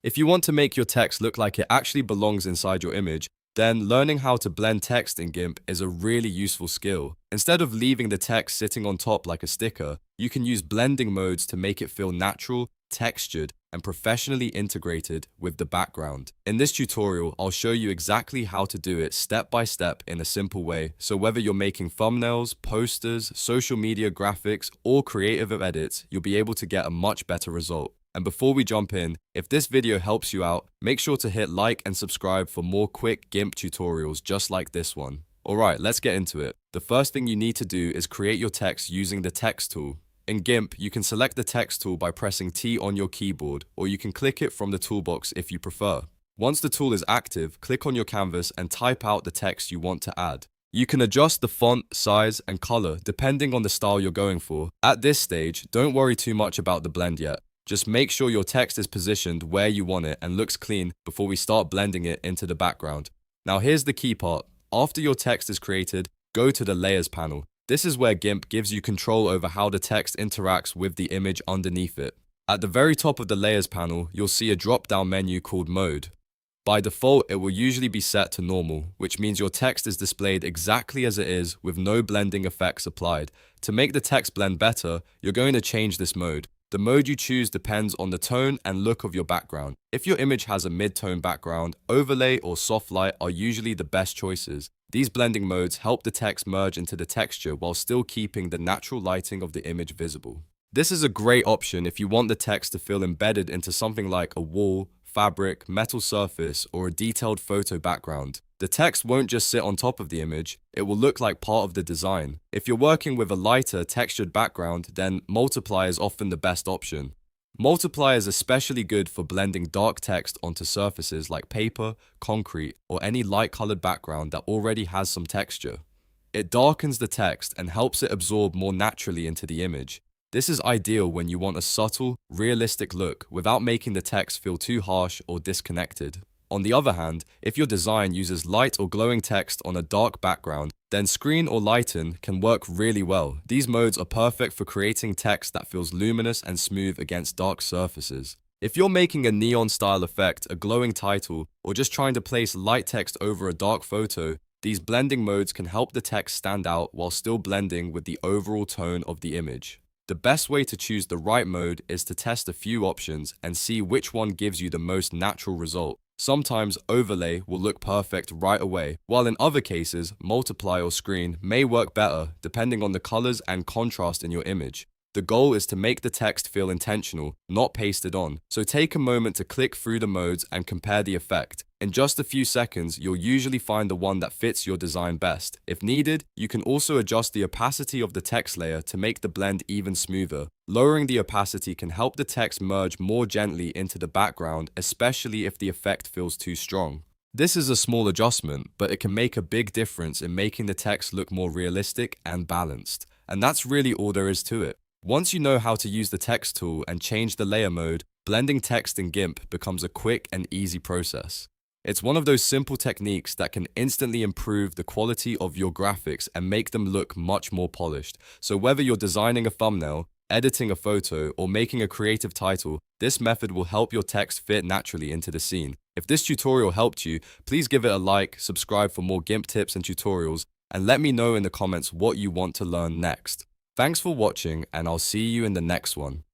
If you want to make your text look like it actually belongs inside your image, then learning how to blend text in Gimp is a really useful skill. Instead of leaving the text sitting on top like a sticker, you can use blending modes to make it feel natural, textured, and professionally integrated with the background. In this tutorial, I'll show you exactly how to do it step by step in a simple way. So whether you're making thumbnails, posters, social media graphics, or creative edits, you'll be able to get a much better result. And before we jump in, if this video helps you out, make sure to hit like and subscribe for more quick Gimp tutorials just like this one. Alright, let's get into it. The first thing you need to do is create your text using the text tool. In Gimp, you can select the text tool by pressing T on your keyboard, or you can click it from the toolbox if you prefer. Once the tool is active, click on your canvas and type out the text you want to add. You can adjust the font, size, and color depending on the style you're going for. At this stage, don't worry too much about the blend yet. Just make sure your text is positioned where you want it and looks clean before we start blending it into the background. Now here's the key part. After your text is created, go to the Layers panel. This is where Gimp gives you control over how the text interacts with the image underneath it. At the very top of the Layers panel, you'll see a drop-down menu called Mode. By default, it will usually be set to normal, which means your text is displayed exactly as it is with no blending effects applied. To make the text blend better, you're going to change this mode. The mode you choose depends on the tone and look of your background. If your image has a mid-tone background, overlay or soft light are usually the best choices. These blending modes help the text merge into the texture while still keeping the natural lighting of the image visible. This is a great option if you want the text to feel embedded into something like a wall, fabric, metal surface, or a detailed photo background. The text won't just sit on top of the image, it will look like part of the design. If you're working with a lighter, textured background, then Multiply is often the best option. Multiply is especially good for blending dark text onto surfaces like paper, concrete, or any light-colored background that already has some texture. It darkens the text and helps it absorb more naturally into the image. This is ideal when you want a subtle, realistic look without making the text feel too harsh or disconnected. On the other hand, if your design uses light or glowing text on a dark background, then Screen or Lighten can work really well. These modes are perfect for creating text that feels luminous and smooth against dark surfaces. If you're making a neon-style effect, a glowing title, or just trying to place light text over a dark photo, these blending modes can help the text stand out while still blending with the overall tone of the image. The best way to choose the right mode is to test a few options and see which one gives you the most natural result. Sometimes overlay will look perfect right away, while in other cases, multiply or screen may work better depending on the colors and contrast in your image. The goal is to make the text feel intentional, not pasted on, so take a moment to click through the modes and compare the effect. In just a few seconds, you'll usually find the one that fits your design best. If needed, you can also adjust the opacity of the text layer to make the blend even smoother. Lowering the opacity can help the text merge more gently into the background, especially if the effect feels too strong. This is a small adjustment, but it can make a big difference in making the text look more realistic and balanced. And that's really all there is to it. Once you know how to use the text tool and change the layer mode, blending text in Gimp becomes a quick and easy process. It's one of those simple techniques that can instantly improve the quality of your graphics and make them look much more polished. So whether you're designing a thumbnail, editing a photo, or making a creative title, this method will help your text fit naturally into the scene. If this tutorial helped you, please give it a like, subscribe for more Gimp tips and tutorials, and let me know in the comments what you want to learn next. Thanks for watching, and I'll see you in the next one.